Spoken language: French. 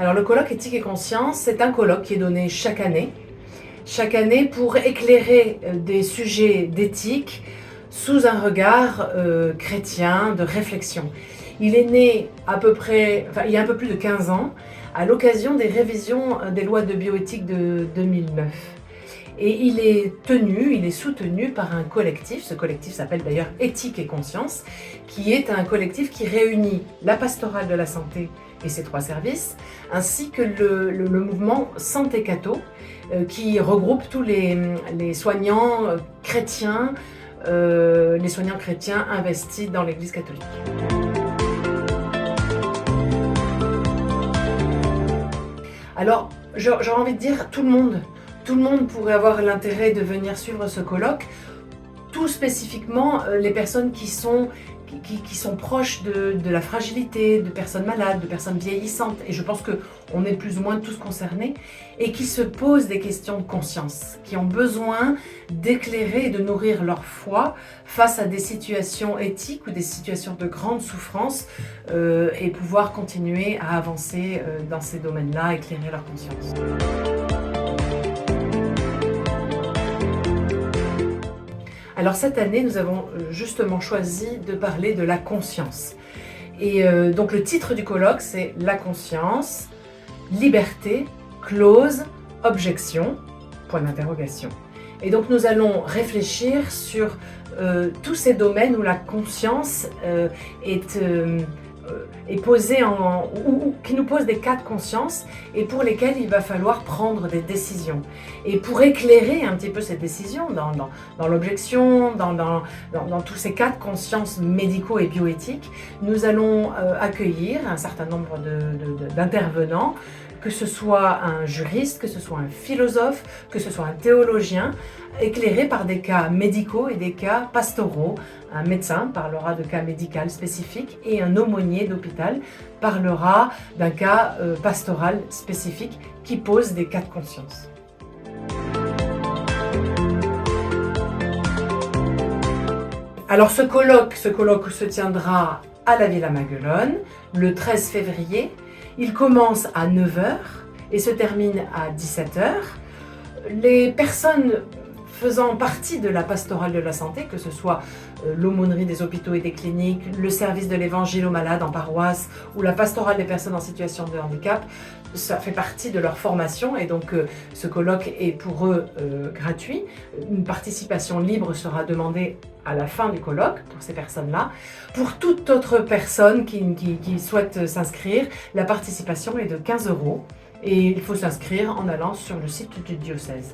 Alors le colloque Éthique et Conscience, c'est un colloque qui est donné chaque année pour éclairer des sujets d'éthique sous un regard chrétien, de réflexion. Il est né il y a un peu plus de 15 ans, à l'occasion des révisions des lois de bioéthique de 2009. Et il est soutenu par un collectif, ce collectif s'appelle d'ailleurs Éthique et Conscience, qui est un collectif qui réunit la pastorale de la santé et ses 3 services, ainsi que le mouvement Santé Catho, qui regroupe tous les soignants chrétiens, investis dans l'Église catholique. Alors, j'aurais envie de dire tout le monde pourrait avoir l'intérêt de venir suivre ce colloque, tout spécifiquement les personnes qui sont proches de la fragilité, de personnes malades, de personnes vieillissantes, et je pense qu'on est plus ou moins tous concernés, et qui se posent des questions de conscience, qui ont besoin d'éclairer et de nourrir leur foi face à des situations éthiques ou des situations de grande souffrance, et pouvoir continuer à avancer dans ces domaines-là, éclairer leur conscience. Alors cette année, nous avons justement choisi de parler de la conscience. Et donc le titre du colloque, c'est La conscience, liberté, clause, objection, point d'interrogation. Et donc nous allons réfléchir sur tous ces domaines où la conscience est posée ou qui nous pose des cas de conscience et pour lesquels il va falloir prendre des décisions. Et pour éclairer un petit peu ces décisions dans l'objection, dans tous ces cas de conscience médicaux et bioéthiques, nous allons accueillir un certain nombre d'intervenants, que ce soit un juriste, que ce soit un philosophe, que ce soit un théologien, éclairé par des cas médicaux et des cas pastoraux. Un médecin parlera de cas médical spécifiques et un aumônier d'hôpital parlera d'un cas pastoral spécifique qui pose des cas de conscience. Alors ce colloque se tiendra à la Villa Maguelone le 13 février. Il commence à 9h et se termine à 17h. Les personnes faisant partie de la pastorale de la santé, que ce soit l'aumônerie des hôpitaux et des cliniques, le service de l'évangile aux malades en paroisse ou la pastorale des personnes en situation de handicap, ça fait partie de leur formation et donc ce colloque est pour eux gratuit. Une participation libre sera demandée à la fin du colloque pour ces personnes-là. Pour toute autre personne qui souhaite s'inscrire, la participation est de 15 € et il faut s'inscrire en allant sur le site du diocèse.